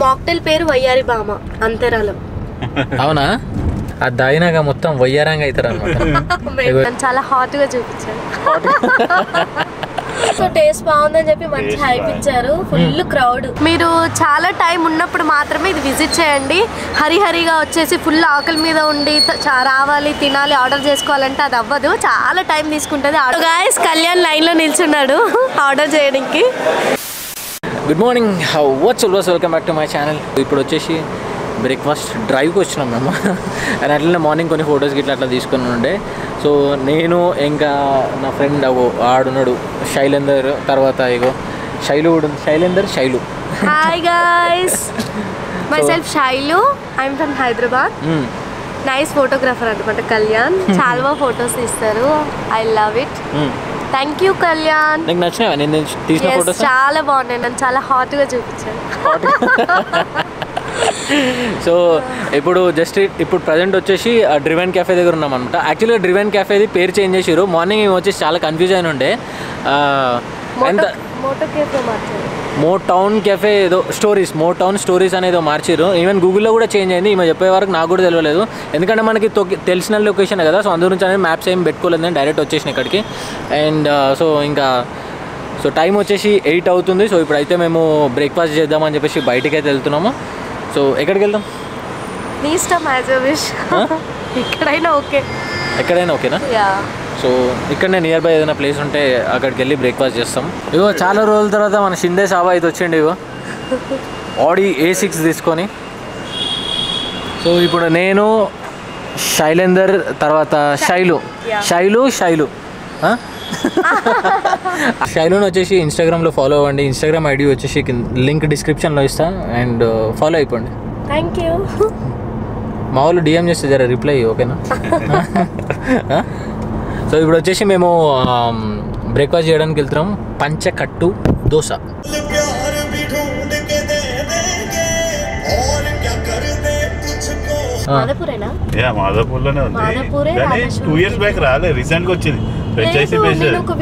Mocktail పేరు వయ్యారి బామ అంతరాలం. అవునా? అది దాగినాక మొత్తం వయ్యారంగా అవుతారు అనమాట. చాలా హాట్ గా చూపించారు. సో టేస్ట్ బాగుందని చెప్పి మంచి హైప్ ఇచ్చారు. Full crowd. మీరు చాలా టైం ఉన్నప్పుడు మాత్రమే ఇది విజిట్ చేయండి. హరిహరిగా వచ్చేసి ఫుల్ ఆకలి మీద ఉండి రావాలి తినాలి ఆర్డర్ చేసుకోవాలంటే అది అవ్వదు. చాలా టైం తీసుకుంటుంది. గాయ్స్ కళ్యాణ్ లైన్ లో నిల్చున్నాడు ఆర్డర్ చేయడానికి. Good morning, what's welcome back to my channel. ఇప్పుడు వచ్చేసి బ్రేక్ఫాస్ట్ డ్రైవ్కి వచ్చినాం మేము. అండ్ అట్లనే మార్నింగ్ కొన్ని ఫొటోస్ గిట్లా అట్లా తీసుకుని ఉండే. సో నేను ఇంకా నా ఫ్రెండ్ ఆడున్నాడు శైలేందర్, తర్వాత ఇగో శైలు కూడా ఉంది. Shailu. Hi guys, my self Shailu. I'm from Hyderabad. Nice photographer అనమాట కళ్యాణ్. చాలా బాగా ఫొటోస్ తీస్తారు. I love it. Thank you Kalyan. నీకు నచ్చినావా నేను తీసిన ఫోటోస్? చాలా బాగున్నాయి. నన్ను చాలా హాట్గా చూపించాను. సో ఇప్పుడు ప్రజెంట్ వచ్చేసి డ్రివెన్ క్యాఫే దగ్గర ఉన్నాం అనమాట. యాక్చువల్గా డ్రివెన్ క్యాఫేది పేరు చేంజ్ చేసారు. మార్నింగ్ మేము వచ్చేసి చాలా కన్ఫ్యూజ్ అయిన ఉండే. మో టౌన్ కెఫే ఏదో మో టౌన్ స్టోరీస్ అనేది మార్చారు. ఈవెన్ గూగుల్లో కూడా చేంజ్ అయింది. ఈమె చెప్పే వరకు నాకు కూడా తెలియలేదు, ఎందుకంటే మనకి తెలిసిన లొకేషన్ కదా. సో అందు నుంచి అనేది మ్యాప్స్ ఏం పెట్టుకోలేదు, నేను డైరెక్ట్ వచ్చేసిన ఇక్కడికి. అండ్ సో టైం వచ్చేసి 8 అవుతుంది. సో ఇప్పుడైతే మేము బ్రేక్ఫాస్ట్ చేద్దామని చెప్పేసి బయటికి అయితే వెళ్తున్నాము. సో ఎక్కడికి వెళ్దాం? నీ ఇష్టం, యాజ్ యూ విష్. ఎక్కడైనా ఓకేనా? సో ఇక్కడనే నియర్ బై ఏదైనా ప్లేస్ ఉంటే అక్కడికి వెళ్ళి బ్రేక్ఫాస్ట్ చేస్తాం. ఇగో చాలా రోజుల తర్వాత మన షిందే సాబా అయితే వచ్చిండు. ఇగో ఆడి A6 తీసుకొని. సో ఇప్పుడు నేను శైలేందర్, తర్వాత శైలు శైలుని వచ్చేసి ఇన్స్టాగ్రామ్లో ఫాలో అవ్వండి. ఇన్స్టాగ్రామ్ ఐడి వచ్చేసి లింక్ డిస్క్రిప్షన్లో ఇస్తా, అండ్ ఫాలో అయిపోండి. Thank you. మా వాళ్ళు DM చేస్తే జర రిప్లై ఓకేనా? సో ఇప్పుడు వచ్చేసి మేము బ్రేక్ఫాస్ట్ చేయడానికి వెళ్తున్నాం. పంచకట్టు దోశ. మాదాపూర్లోనే ఉంది. 2 years బ్యాక్ రాలే, రీసెంట్ గా వచ్చింది.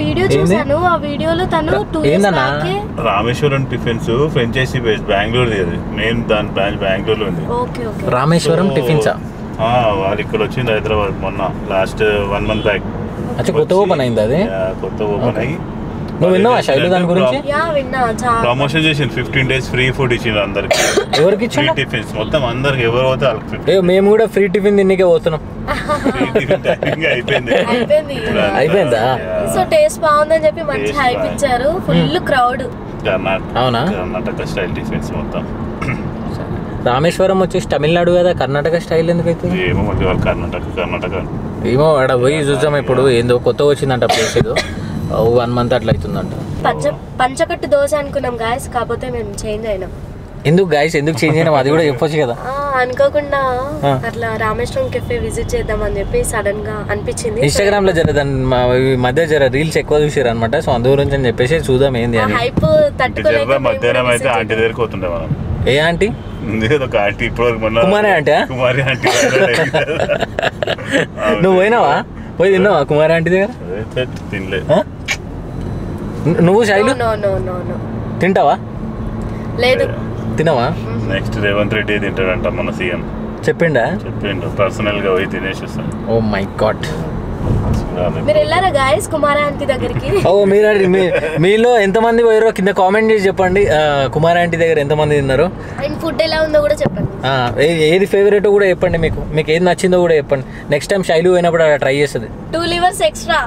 వీడియో చూసాను. ఆ వీడియోలో తను 2 years back Rameshwaram tiffins franchise based Bengaluru. Main దాని బ్రాంచ్ బెంగళూరులో ఉంది. రామేశ్వరం టిఫిన్సా? వాళ్ళు ఇక్కడ వచ్చింది హైదరాబాద్ మొన్న లాస్ట్ 1 month బ్యాక్. కొత్త ఓపెన్ అయింది అది. కొత్త ఓపెన్ అయ్యి. నువ్వు విన్నావా శైలు దాని గురించి? ప్రమోషన్ చేసి 15 days ఫ్రీ ఫుడ్ ఇచ్చింది అందరికి. ఎవరికి? ఫ్రీ టిఫిన్స్ మొత్తం అందరికి. ఎవరు పోతే వాళ్ళకి. మేము కూడా ఫ్రీ టిఫిన్ తిన్నికే పోతున్నాం. అయిపోయిందా? సో టేస్ట్ బాగుందని చెప్పి మంచి హైప్ ఇచ్చారు. Full crowd. Karnataka style tiffins మొత్తం. రామేశ్వరం వచ్చేసి తమిళనాడు కదా, కర్ణాటక స్టైల్ ఎందుకు అయితే? ఏమో కర్ణాటక ఏమో అక్కడ పోయి చూద్దాం. ఇప్పుడు ఏందో కొత్తగా వచ్చిందంట ప్లేస్, ఏదో 1 month అట్లా అవుతుందంట. పంచకట్టు దోశ అనుకున్నాం గాయస్, కాకపోతే మేము చేంజ్ అయినాం. ఎందుకు చేంజ్ అయినాం అది కూడా చెప్పొచ్చు కదా. అనుకోకుండా అట్లా రామేశ్వరం కెఫే విజిట్ చేద్దాం అని చెప్పి సడన్ గా అనిపించింది. ఇన్స్టాగ్రామ్ లో మధ్య రీల్స్ ఎక్కువ చూసారు అనమాట. సో అందు గురించి అని చెప్పేసి చూద్దాం ఏంది అని. హైప్ తట్టుకోలేక మధ్యాహ్నం అయితే ఆంటీ దగ్గరికి పోతుండే మనం. ఏ ఆంటీ? ఒక ఆంటీ ఇప్పుడు కుమారి ఆంటీ. నువ్వు పోయినావా? పోయి తిన్నావా కుమారి ఆంటీ దగ్గర? తినలేదు. నువ్వు శైలు తింటావా? లేదు. తినవా? నెక్స్ట్ రేవంత్ రెడ్డి తింటాడంట మన సీఎం. చెప్పిండు పర్సనల్ గా పోయి తినేసి వస్తాను. Oh my god. మీరు వెళ్ళారా గాయస్ కుమారి ఆంటీ దగ్గరికి? మీలో ఎంతమంది పోయారో కింద కామెంట్ చేసి చెప్పండి. కుమారి ఆంటీ దగ్గర ఎంతమంది తిన్నారు? ఫుడ్ ఎలా ఉందో కూడా చెప్పండి. ఏది ఫేవరెట్ కూడా చెప్పండి. మీకు ఏది నచ్చిందో కూడా చెప్పండి. నెక్స్ట్ టైం శైలు పోయినప్పుడు అలా ట్రై చేస్తుంది. 2 livers ఎక్స్ట్రా.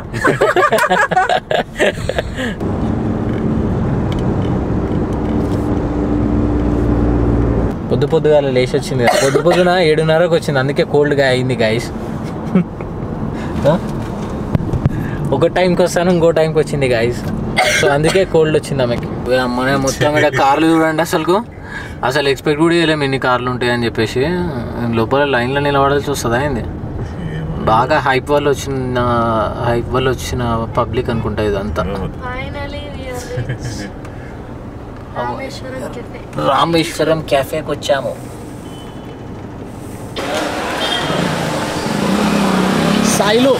పొద్దుగా లేచి వచ్చింది. పొద్దున 7:30కి వచ్చింది. అందుకే కోల్డ్గా అయింది గాయస్. ఒక టైంకి వస్తాను, ఇంకో టైంకి వచ్చింది గాయస్. సో అందుకే కోల్డ్ వచ్చింది ఆమెకి. మన మొత్తం ఇక్కడ కార్లు చూడండి. అసలు ఎక్స్పెక్ట్ కూడా చేయలేము ఇన్ని కార్లు ఉంటాయని చెప్పేసి. లోపల లైన్లో నిలబడాల్సి వస్తుందా ఏంది? బాగా హైప్ వల్ల వచ్చిన పబ్లిక్ అనుకుంటా ఇదంతా. రామేశ్వరం క్యాఫేకి వచ్చాము. సాయిలు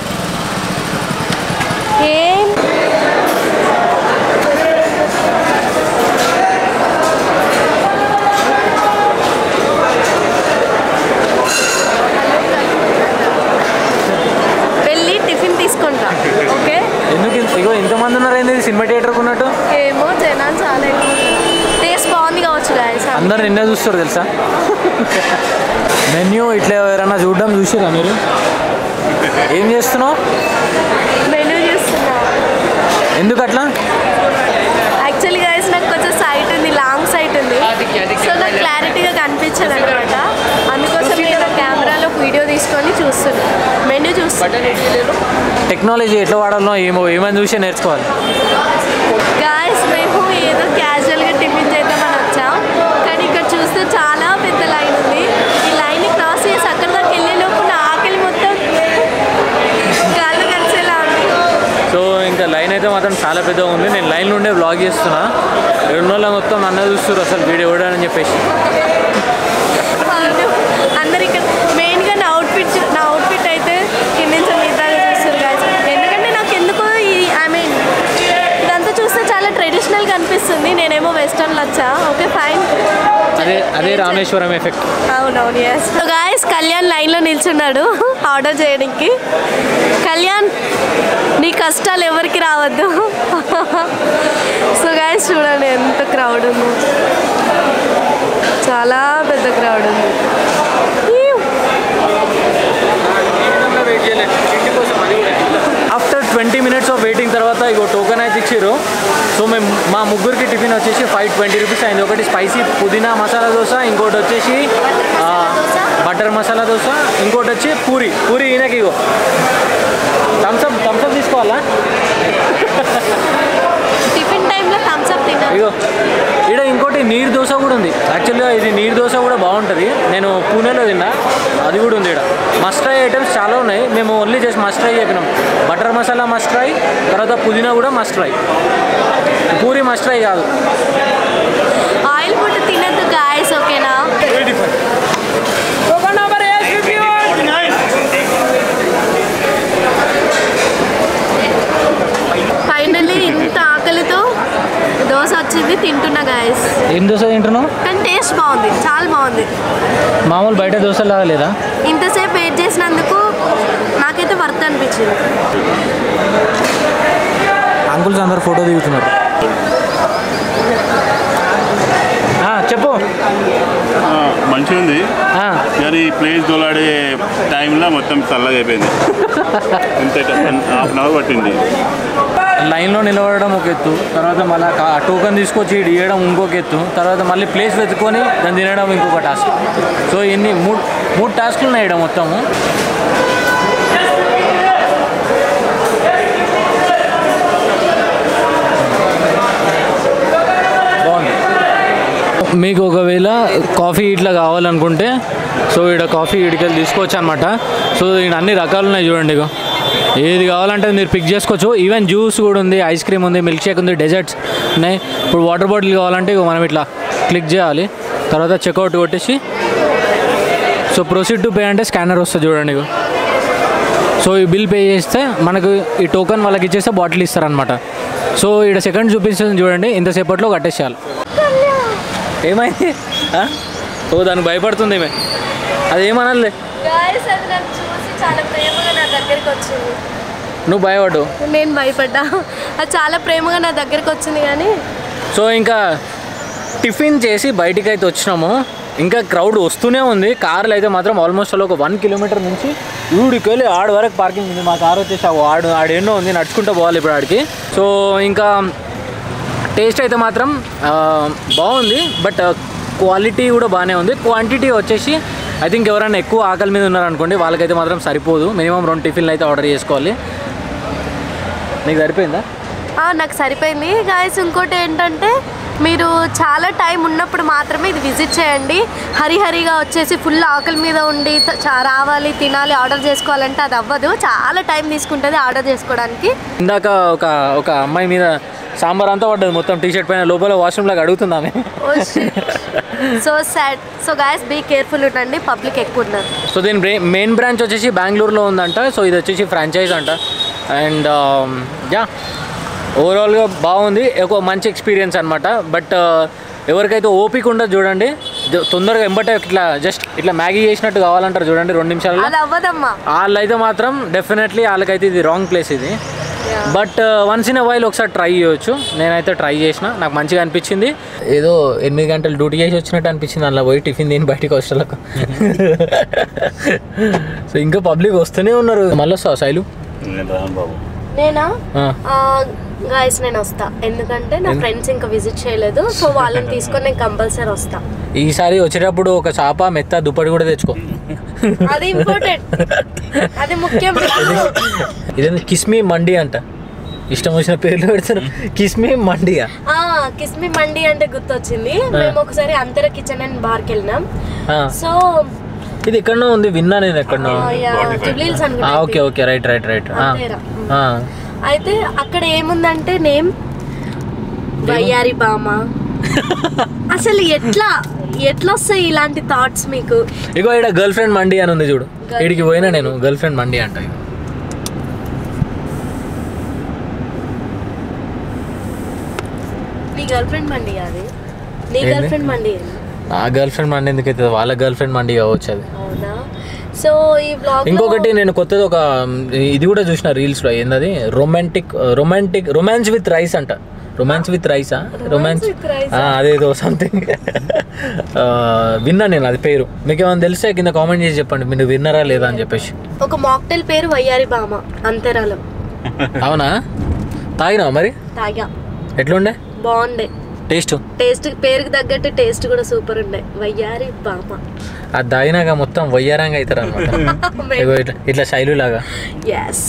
అందరు నిన్నే చూస్తారు తెలుసా. మెన్యూ ఇట్లా ఎవరైనా చూడడం చూసిరా మీరు? ఏం చేస్తున్నావు? మెనూ చూస్తున్నా. ఎందుకు అట్లా? యాక్చువల్లీ గైస్ నాకు కొంచెం సైట్ ఉంది, లాంగ్ సైట్ ఉంది, సో నాకు క్లారిటీగా కనిపించదు అనమాట. అందుకోసం నేను కెమెరాలో వీడియో తీసుకొని చూస్తున్నా, మెనూ చూస్తున్నా. టెక్నాలజీ ఎట్లా వాడాలో ఏమని చూసి నేర్చుకోవాలి. గాయస్ మేము ఏదో క్యాజువల్గా టిఫిన్ చేద్దామని వచ్చాం, కానీ ఇక్కడ చూస్తే చాలా పెద్ద లైన్ ఉంది. ఈ లైన్ని క్రాస్ చేసి అక్కడ దాకా వెళ్ళేలోపు నా ఆకలి మొత్తం కాళ్ళు కలిసేలా ఉంది. సో ఇంకా లైన్ అయితే మాత్రం చాలా పెద్దగా ఉంది. నేను లైన్ నుండే వ్లాగ్ చేస్తున్నా. 2 రోజుల మొత్తం నన్ను చూస్తారు అసలు వీడియో కూడా అని చెప్పేసి. అందరు ఇక్కడ మెయిన్గా నా అవుట్ఫిట్ అయితే కింద నుంచి మీద చూస్తారు గాయస్. ఎందుకంటే నాకు ఎందుకో ఇదంతా చూస్తే చాలా ట్రెడిషనల్గా అనిపిస్తుంది. నేనేమో వెస్టర్న్లో వచ్చా. ఓకే ఫైన్, అదే రామేశ్వరం ఎఫెక్ట్. అవునవును. ఎస్. సో గాయస్ కళ్యాణ్ లైన్లో నిల్చున్నాడు ఆర్డర్ చేయడానికి. కళ్యాణ్, నీ కష్టాలు ఎవరికి రావద్దు. సో గాయస్ చూడండి ఎంత క్రౌడ్ ఉంది, చాలా పెద్ద క్రౌడ్ ఉంది. ఆఫ్టర్ 20 minutes ఆఫ్ వెయిటింగ్ తర్వాత ఇగో టోకెన్ అయితే ఇచ్చారు. సో మేము మా ముగ్గురికి టిఫిన్ వచ్చేసి 520 రూపీస్ అయింది. ఒకటి స్పైసీ పుదీనా మసాలా దోశ, ఇంకోటి వచ్చేసి బటర్ మసాలా దోశ, ఇంకోటి వచ్చి పూరి ఈయనకి ఇగో థమ్స్అప్ తీసుకోవాలా? టిఫిన్ టైంలో థమ్స్ అప్ తినాలి. ఇగో ఇక్కడ ఇంకోటి నీరు దోశ కూడా ఉంది. యాక్చువల్గా ఇది నీరు దోశ కూడా బాగుంటుంది. నేను పూణేలో తిన్నా, అది కూడా ఉంది. ఇక్కడ మస్ట్ ట్రై ఐటమ్స్ చాలా ఉన్నాయి. మేము ఓన్లీ జస్ట్ మస్ట్ ట్రై చెప్పినాం. బటర్ మసాలా మస్ట్ ట్రై, తర్వాత పుదీనా కూడా must try, puri must try కాదు. ఆయిల్ ఫుడ్ తినద్దు గాయస్, ఓకేనా? ఫైనల్లీ ఇంత ఆకలితో దోశ వచ్చింది, తింటున్నా గాయస్. ఏం దోశ తింటున్నావు? కానీ టేస్ట్ బాగుంది, చాలా బాగుంది. మామూలు బయట దోశ లాగా లేదా? ఇంతసేపు వెయిట్ చేసినందుకు నాకైతే వర్త్ అనిపించింది. అంకుల్స్ అందరు ఫోటో దిగుతున్నారు. చెప్పు. మంచిగా ఉంది కానీ ప్లేస్ దొలాడే టైంలో మొత్తం చల్లగా అయిపోయింది. ఎంత హాఫ్ అన్ అవర్ పట్టింది. లైన్లో నిలబడడం ఒక ఎత్తు, తర్వాత మళ్ళీ టోకెన్ తీసుకొచ్చి ఇవ్వడం ఇంకొక ఎత్తు, తర్వాత మళ్ళీ ప్లేస్ వెతుక్కొని దాన్ని తినడం ఇంకొక టాస్క్. సో ఇన్ని మూడు టాస్క్లు ఉన్నాయి ఇక్కడ మొత్తము. బాగుంది. మీకు ఒకవేళ కాఫీ ఇట్లా కావాలనుకుంటే సో ఇక్కడ కాఫీ ఇడికెళ్ళి తీసుకోవచ్చు అనమాట. సో ఇక్కడ అన్ని రకాలు ఉన్నాయి చూడండి. ఇక ఏది కావాలంటే మీరు పిక్ చేసుకోవచ్చు. ఈవెన్ జ్యూస్ కూడా ఉంది, ఐస్ క్రీమ్ ఉంది, మిల్క్ షేక్ ఉంది, డెజర్ట్స్ ఉన్నాయి. ఇప్పుడు వాటర్ బాటిల్ కావాలంటే ఇక మనం ఇట్లా క్లిక్ చేయాలి, తర్వాత చెక్అవుట్ కొట్టేసి సో ప్రొసీడ్ టు పే అంటే స్కానర్ వస్తుంది చూడండి. ఇక సో ఈ బిల్ పే చేస్తే మనకు ఈ టోకెన్ వాళ్ళకి ఇచ్చేస్తే బాటిల్ ఇస్తారనమాట. సో ఇక్కడ సెకండ్ చూపిస్తుంది చూడండి, ఇంతసేపట్లో కట్టేసేయాలి. ఏమైంది? సో దానికి భయపడుతుంది ఏమే, అదేమనాలే. చాలా ప్రేమగా నా దగ్గరికి వచ్చింది. నువ్వు భయపడ్డు, నేను భయపడ్డా. అది చాలా ప్రేమగా నా దగ్గరికి వచ్చింది. కానీ సో ఇంకా టిఫిన్ చేసి బయటికి అయితే వచ్చినాము. ఇంకా క్రౌడ్ వస్తూనే ఉంది. కార్లు అయితే మాత్రం ఆల్మోస్ట్ అలా ఒక 1 కిలోమీటర్ నుంచి ఊడికి వెళ్ళి ఆడ వరకు పార్కింగ్ ఉంది. మా కార్ వచ్చేసి ఆడెన్నో ఉంది, నడుచుకుంటూ పోవాలి ఇప్పుడు ఆడికి. సో ఇంకా టేస్ట్ అయితే మాత్రం బాగుంది, బట్ క్వాలిటీ కూడా బాగానే ఉంది. క్వాంటిటీ వచ్చేసి ఐ థింక్ ఎవరైనా ఎక్కువ ఆకలి మీద ఉన్నారనుకోండి వాళ్ళకైతే మాత్రం సరిపోదు. మినిమం 2 టిఫిన్లు అయితే ఆర్డర్ చేసుకోవాలి. నీకు సరిపోయిందా? నాకు సరిపోయింది గాయస్. ఇంకోటి ఏంటంటే మీరు చాలా టైం ఉన్నప్పుడు మాత్రమే ఇది విజిట్ చేయండి. హరిహరిగా వచ్చేసి ఫుల్ ఆకలి మీద ఉండి రావాలి, తినాలి, ఆర్డర్ చేసుకోవాలంటే అది అవ్వదు. చాలా టైం తీసుకుంటుంది ఆర్డర్ చేసుకోవడానికి. ఇందాక ఒక అమ్మాయి మీద సాంబార్ అంతా పడ్డది మొత్తం టీ-షర్ట్ పైన, లోపల వాష్రూమ్ లాగా అడుగుతుందామే. So sad. So guys be careful ఉండండి, పబ్లిక్ ఎక్కువ ఉన్నారు. సో దీని మెయిన్ బ్రాంచ్ వచ్చేసి బెంగళూరులో ఉందంట. సో ఇది వచ్చేసి ఫ్రాంచైజ్ అంట. అండ్ యా ఓవరాల్గా బాగుంది, ఒక మంచి ఎక్స్పీరియన్స్ అనమాట. బట్ ఎవరికైతే ఓపిక ఉండదు చూడండి, తొందరగా ఎంబటే ఇట్లా మ్యాగీ చేసినట్టు కావాలంటారు చూడండి 2 నిమిషాల్లో, అది అవ్వదమ్మా. వాళ్ళైతే మాత్రం డెఫినెట్లీ వాళ్ళకైతే ఇది రాంగ్ ప్లేస్ ఇది. బట్ వన్స్ ఇన్ వైల్ ఒకసారి ట్రై చేయొచ్చు. నేనైతే ట్రై చేసిన, నాకు మంచిగా అనిపించింది. ఏదో 8 గంటలు డ్యూటీ చేసి వచ్చినట్టు అనిపించింది అందులో పోయి టిఫిన్ తిని బయటికి వచ్చేలకు. సో ఇంకా పబ్లిక్ వస్తూనే ఉన్నారు. మళ్ళీ వస్తావా శైలు? నేనా గాయస్ నేను వస్తా, ఎందుకంటే నా ఫ్రెండ్స్ ఇంకా విజిట్ చేయలేదు. సో వాళ్ళని తీసుకొని నేను కంపల్సరీ వస్తా. ఈసారి వచ్చేటప్పుడు ఒక చాప మెత్త దుప్పటి కూడా తెచ్చుకో, అది ఇంపార్టెంట్, అది ముఖ్యం. ఇదేంటి కిస్మీ మండి అంట, ఇష్టం వచ్చిన పేర్లు పెడతారు. కిస్మీ మండియా? కిస్మీ మండి అంటే గుర్తొచ్చింది. మేము ఒకసారి అంతర కిచెన్ అండ్ బార్కి వెళ్ళినాం. సో ఇది ఎక్కడో ఉంది, విన్నా నేను ఎక్కడో. Okay okay, right right right. అయితే అక్కడ ఏముందంటే నేమ్ వయ్యారి బామ. అసలు ఎట్లా వస్తాయి ఇలాంటి థాట్స్ మీకు? ఇగో ఇక్కడ గర్ల్ ఫ్రెండ్ మండి అని ఉంది చూడు, ఇడికి పోయినా నేను. గర్ల్ ఫ్రెండ్ మండి అంట. నీ గర్ల్ ఫ్రెండ్ మండి కాదు, నీ గర్ల్ ఫ్రెండ్ మండి. నా గర్ల్ ఫ్రెండ్ మండి ఎందుకు అవుతుంది, వాళ్ళ గర్ల్ ఫ్రెండ్ మండి కావచ్చు అది. అవునా? సో ఈ బ్లాగ్ ఇంకొకటి నేను కొత్తది ఒక ఇది కూడా చూసిన రీల్స్లో, ఏంటది రొమాన్స్ విత్ రైస్ అంట. రొమాన్స్ విత్ రైసా? రొమాన్స్ అదేదో సంథింగ్ విన్నా నేను, అది పేరు. మీకు ఏమైనా తెలిస్తే కింద కామెంట్ చేసి చెప్పండి, మీరు విన్నారా లేదా అని చెప్పేసి. ఒక మాక్టైల్ పేరు వయ్యారి బామ అంతరాలో. అవునా? తాగినావా మరి? తాగా. ఎట్లుండే? బాగుండే టేస్ట్. పేరుకి తగ్గట్టు టేస్ట్ కూడా సూపర్ ఉండే. వయ్యారి బామ అది తాగినాక మొత్తం వయ్యారంగా అవుతారు అనమాట, ఇట్లా శైలు లాగా. ఎస్.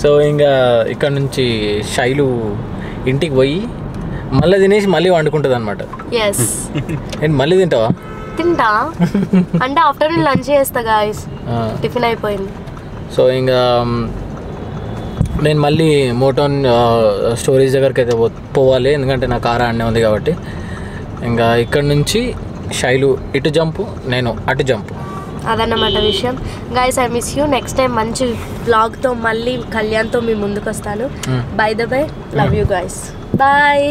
సో ఇంకా ఇక్కడ నుంచి శైలు ఇంటికి పోయి మళ్ళీ తినేసి మళ్ళీ వండుకుంటుంది అనమాట. ఎస్. నేను మళ్ళీ తింటావా? తింటా అంటే ఆఫ్టర్నూన్ లంచ్ చేస్తా గాయస్, టిఫిన్ అయిపోయింది. సో ఇంకా నేను మళ్ళీ మోటోన్ స్టోరేజ్ దగ్గరికి అయితే పోవాలి, ఎందుకంటే నా కార్ ఆడనే ఉంది కాబట్టి. ఇంకా ఇక్కడ నుంచి శైలు ఇటు జంపు, నేను అటు జంపు. అదన్నమాట విషయం. Guys I miss you. Next time మంచి బ్లాగ్తో మళ్ళీ కళ్యాణ్తో మీ ముందుకు వస్తాను. Bye the bye, love you guys, bye.